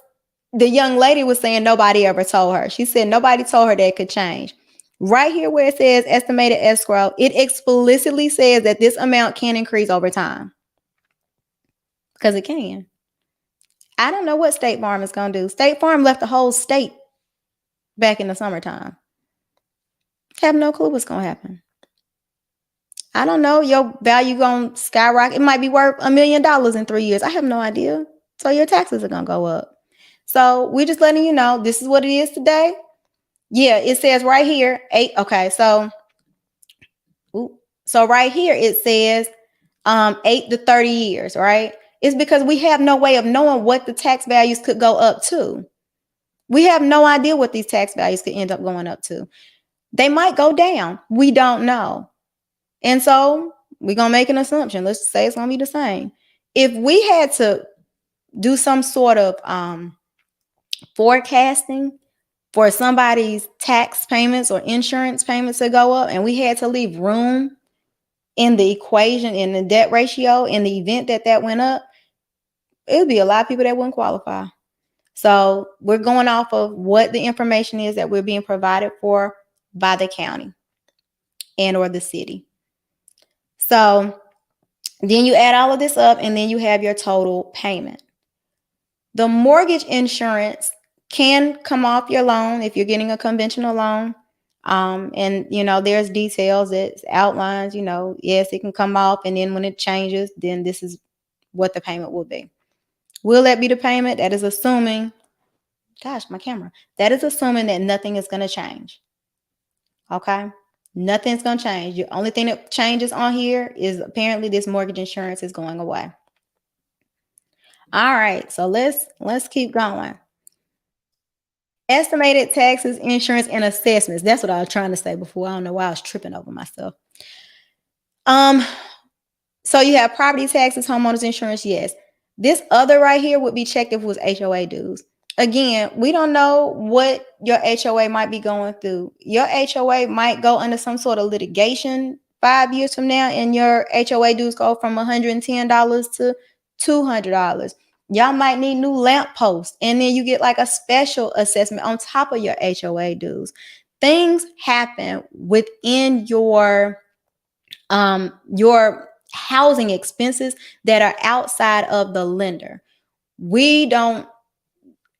the young lady was saying nobody ever told her. She said nobody told her that it could change. Right here where it says estimated escrow, it explicitly says that this amount can increase over time. Because it can. I don't know what State Farm is going to do. State Farm left the whole state back in the summertime. Have no clue what's going to happen. I don't know. Your value going to skyrocket. It might be worth $1 million in 3 years. I have no idea. So your taxes are going to go up. So we're just letting you know this is what it is today. Yeah, it says right here, 8. Okay, so right here it says 8 to 30 years, right? It's because we have no way of knowing what the tax values could go up to. We have no idea what these tax values could end up going up to. They might go down. We don't know. And so we're going to make an assumption. Let's say it's going to be the same. If we had to do some sort of forecasting for somebody's tax payments or insurance payments to go up, and we had to leave room in the equation, in the debt ratio, in the event that that went up, it would be a lot of people that wouldn't qualify. So we're going off of what the information is that we're being provided for by the county and or the city. So then you add all of this up, and then you have your total payment. The mortgage insurance can come off your loan if you're getting a conventional loan. And there's details that outlines, yes, it can come off, and then when it changes, then this is what the payment will be. Will that be the payment? That is assuming, that is assuming that nothing is going to change. Okay. Nothing's going to change. The only thing that changes on here is apparently this mortgage insurance is going away. All right. So let's keep going. Estimated taxes, insurance, and assessments. That's what I was trying to say before. I don't know why I was tripping over myself. So you have property taxes, homeowners insurance. Yes. This other right here would be checked if it was HOA dues. Again, we don't know what your HOA might be going through. Your HOA might go under some sort of litigation 5 years from now, and your HOA dues go from $110 to $200. Y'all might need new lamp posts, and then you get like a special assessment on top of your HOA dues. Things happen within your housing expenses that are outside of the lender. We don't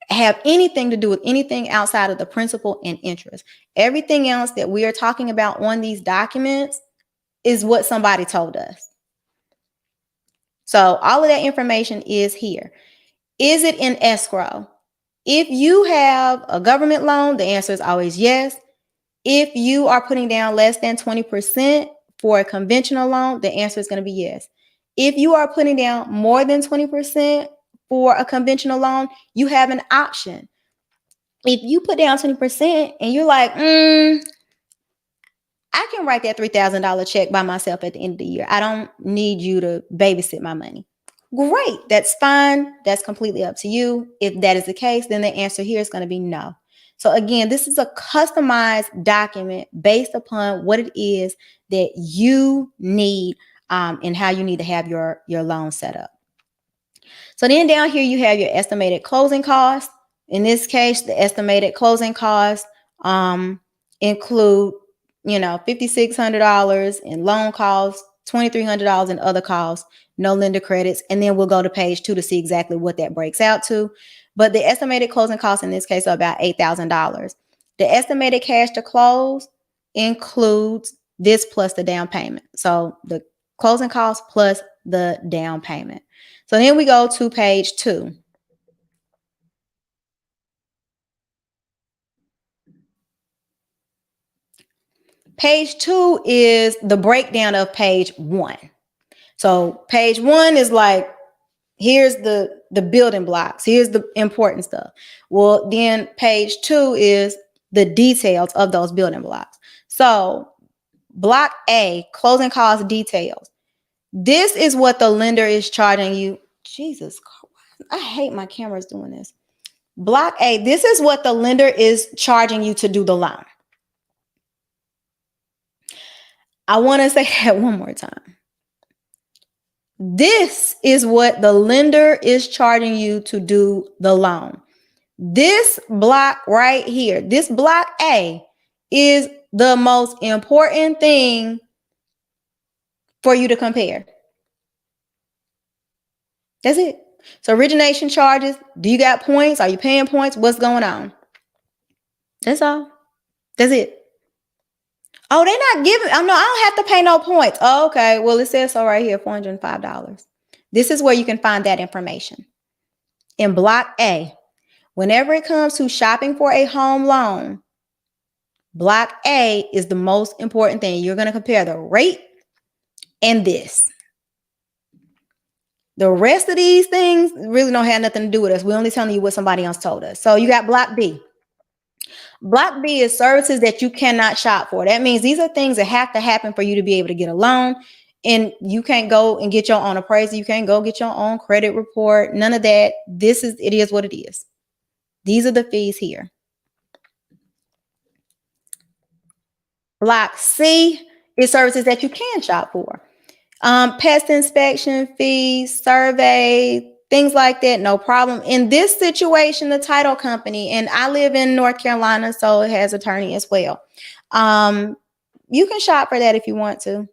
have anything to do with anything outside of the principal and interest. Everything else that we are talking about on these documents is what somebody told us. So all of that information is here. Is it in escrow? If you have a government loan, the answer is always yes. If you are putting down less than 20% for a conventional loan, the answer is going to be yes. If you are putting down more than 20% for a conventional loan, you have an option. If you put down 20% and you're like, I can write that $3,000 check by myself at the end of the year. I don't need you to babysit my money. Great. That's fine. That's completely up to you. If that is the case, then the answer here is going to be no. So again, this is a customized document based upon what it is that you need and how you need to have your loan set up. So then down here, you have your estimated closing costs. In this case, the estimated closing costs include, $5,600 in loan costs, $2,300 in other costs, no lender credits. And then we'll go to page 2 to see exactly what that breaks out to. But the estimated closing costs in this case are about $8,000. The estimated cash to close includes this plus the down payment. So the closing costs plus the down payment. So then we go to page 2. Page 2 is the breakdown of page 1. So page 1 is like, here's the building blocks. Here's the important stuff. Well, then page 2 is the details of those building blocks. So block A, closing cost details. This is what the lender is charging you. Jesus Christ, I hate my cameras doing this. Block A, this is what the lender is charging you to do the loan. I want to say that one more time. This is what the lender is charging you to do the loan. This block right here, this block A, is the most important thing for you to compare. That's it. So origination charges, do you got points? Are you paying points? What's going on? That's all. That's it. Oh, they're not giving. Oh, no, I don't have to pay no points. Oh, okay. Well, it says so right here, $405. This is where you can find that information. In block A, whenever it comes to shopping for a home loan, block A is the most important thing. You're going to compare the rate and this. The rest of these things really don't have nothing to do with us. We're only telling you what somebody else told us. So you got Block B. Block B is services that you cannot shop for. That means these are things that have to happen for you to be able to get a loan. And you can't go and get your own appraisal. You can't go get your own credit report. None of that. It is what it is. These are the fees here. Block C is services that you can shop for. Pest inspection fees, survey, things like that, no problem. In this situation, the title company, and I live in North Carolina, so it has attorney as well. You can shop for that if you want to.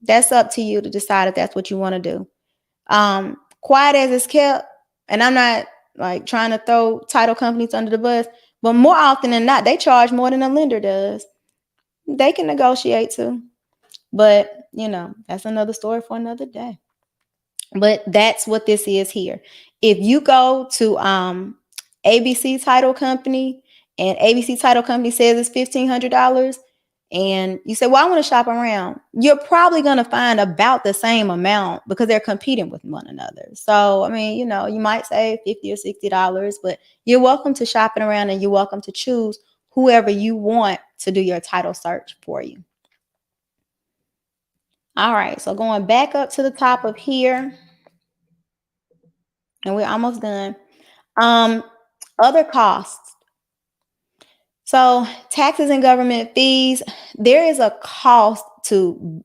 That's up to you to decide if that's what you want to do. Quiet as it's kept, and I'm not like trying to throw title companies under the bus, but more often than not, they charge more than a lender does. They can negotiate too. But, that's another story for another day. But that's what this is here. If you go to ABC Title Company and ABC Title Company says it's $1,500 and you say, well, I want to shop around, you're probably going to find about the same amount because they're competing with one another. So, I mean, you might save $50 or $60, but you're welcome to shopping around and you're welcome to choose whoever you want to do your title search for you. All right, so going back up to the top of here, and we're almost done. Other costs. So taxes and government fees, there is a cost to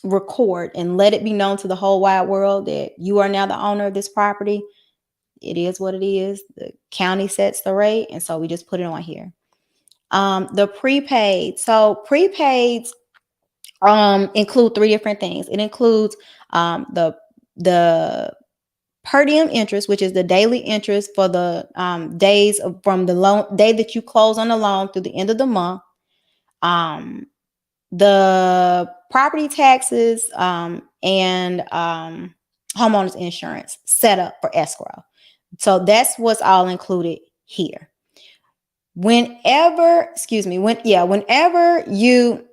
record and let it be known to the whole wide world that you are now the owner of this property. It is what it is. The county sets the rate, and so we just put it on here. The prepaid. So prepaids include three different things. It includes the per diem interest, which is the daily interest for the days from the loan day that you close on the loan through the end of the month. The property taxes and homeowners insurance set up for escrow. So that's what's all included here. Whenever you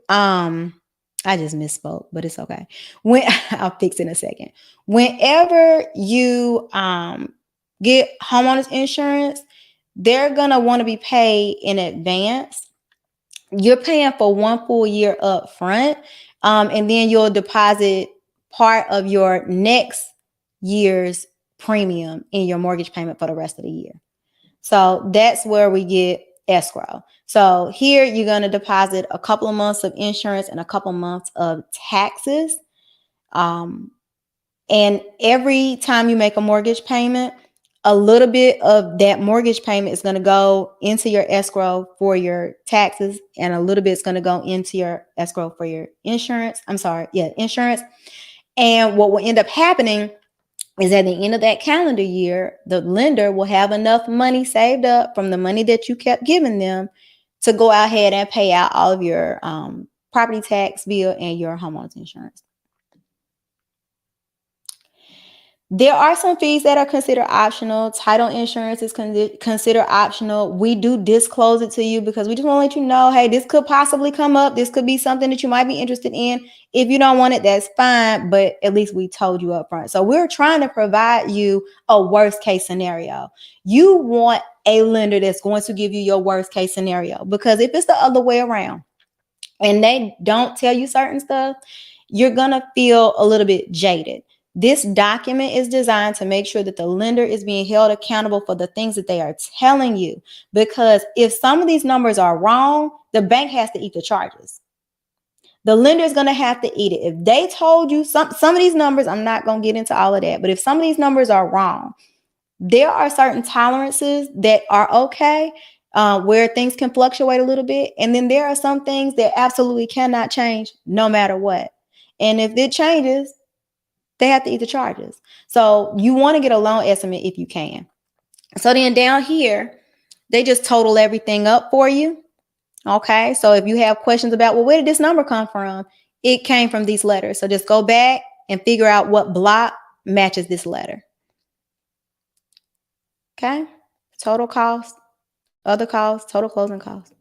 I just misspoke, but it's okay. I'll fix it in a second. Whenever you get homeowners insurance, they're gonna want to be paid in advance. You're paying for 1 full year up front, and then you'll deposit part of your next year's premium in your mortgage payment for the rest of the year. So that's where we get escrow. So here you're going to deposit a couple of months of insurance and a couple of months of taxes. And every time you make a mortgage payment, a little bit of that mortgage payment is going to go into your escrow for your taxes, and a little bit is going to go into your escrow for your insurance. Insurance. And what will end up happening is at the end of that calendar year, the lender will have enough money saved up from the money that you kept giving them to go ahead and pay out all of your property tax bill and your homeowners insurance. There are some fees that are considered optional. Title insurance is considered optional. We do disclose it to you because we just want to let you know, hey, this could possibly come up. This could be something that you might be interested in. If you don't want it, that's fine, but at least we told you up front. So we're trying to provide you a worst case scenario. You want a lender that's going to give you your worst case scenario, because if it's the other way around and they don't tell you certain stuff, you're going to feel a little bit jaded. This document is designed to make sure that the lender is being held accountable for the things that they are telling you. Because if some of these numbers are wrong, the bank has to eat the charges. The lender is going to have to eat it. If they told you some of these numbers, I'm not going to get into all of that, but if some of these numbers are wrong, there are certain tolerances that are okay, where things can fluctuate a little bit. And then there are some things that absolutely cannot change no matter what. And if it changes, they have to eat the charges. So you want to get a loan estimate if you can. So then down here, they just total everything up for you. Okay. So if you have questions about, well, where did this number come from? It came from these letters. So just go back and figure out what block matches this letter. Okay. Total cost, other costs, total closing costs.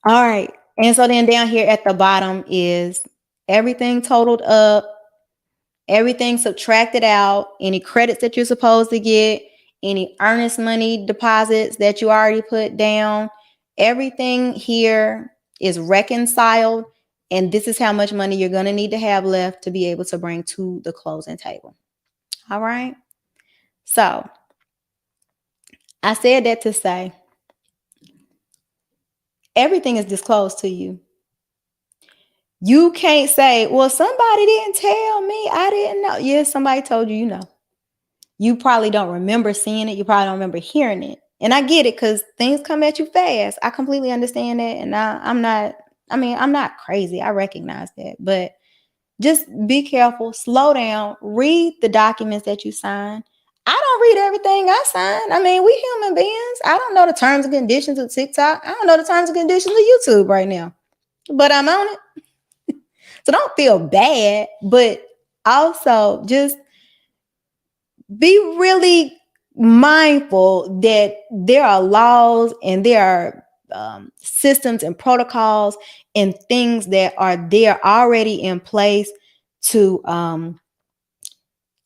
All right. And so then down here at the bottom is everything totaled up, Everything subtracted out, any credits that you're supposed to get, any earnest money deposits that you already put down, everything here is reconciled. And this is how much money you're going to need to have left to be able to bring to the closing table. All right. So I said that to say everything is disclosed to you. You can't say, well, somebody didn't tell me. I didn't know. Yes, somebody told you, you know. You probably don't remember seeing it. You probably don't remember hearing it. And I get it because things come at you fast. I completely understand that. And I'm not crazy. I recognize that. But just be careful, slow down, read the documents that you sign. I don't read everything I sign. I mean, we human beings. I don't know the terms and conditions of TikTok. I don't know the terms and conditions of YouTube right now. But I'm on it. So don't feel bad. But also just be really mindful that there are laws and there are systems and protocols and things that are there already in place to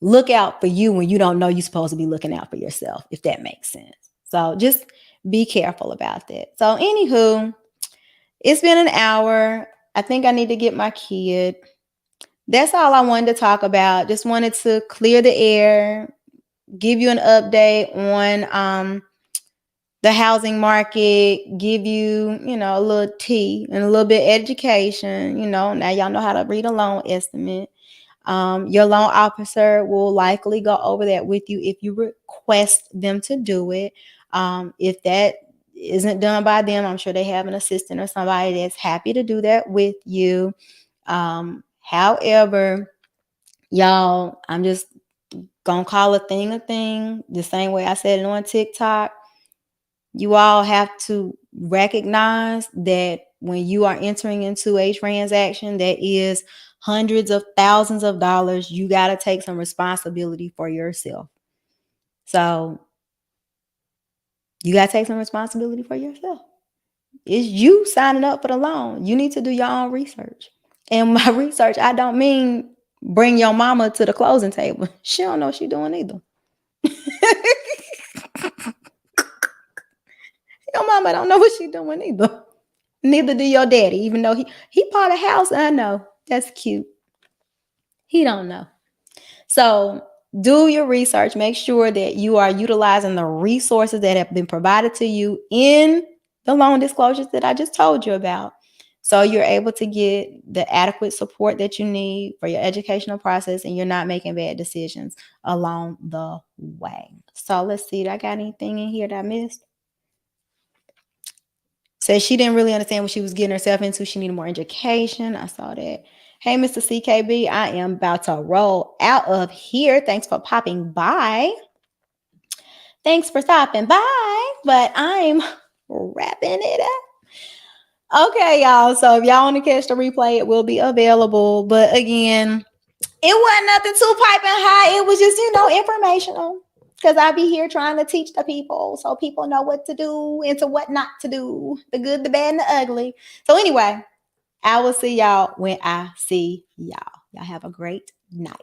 look out for you when you don't know you're supposed to be looking out for yourself, if that makes sense. So just be careful about that. So anywho, it's been an hour. I think I need to get my kid. That's all I wanted to talk about. Just wanted to clear the air, give you an update on the housing market, give you, a little tea and a little bit of education. Now y'all know how to read a loan estimate. Your loan officer will likely go over that with you if you request them to do it. If that isn't done by them, I'm sure they have an assistant or somebody that's happy to do that with you. However, y'all, I'm just gonna call a thing the same way I said it on TikTok. You all have to recognize that when you are entering into a transaction that is hundreds of thousands of dollars, you got to take some responsibility for yourself. So you got to take some responsibility for yourself. It's you signing up for the loan. You need to do your own research. And my research, I don't mean bring your mama to the closing table. She don't know what she's doing either. Your mama don't know what she's doing either. Neither do your daddy, even though he bought a house. I know. That's cute. He don't know. So do your research. Make sure that you are utilizing the resources that have been provided to you in the loan disclosures that I just told you about. So you're able to get the adequate support that you need for your educational process and you're not making bad decisions along the way. So let's see. Did I got anything in here that I missed? Says she didn't really understand what she was getting herself into. She needed more education. I saw that. Hey, Mr. CKB, I am about to roll out of here. Thanks for popping by. Thanks for stopping by. But I'm wrapping it up. Okay, y'all. So if y'all want to catch the replay, it will be available. But again, it wasn't nothing too piping hot. It was just, informational. Because I be here trying to teach the people so people know what to do and to what not to do. The good, the bad, and the ugly. So anyway, I will see y'all when I see y'all. Y'all have a great night.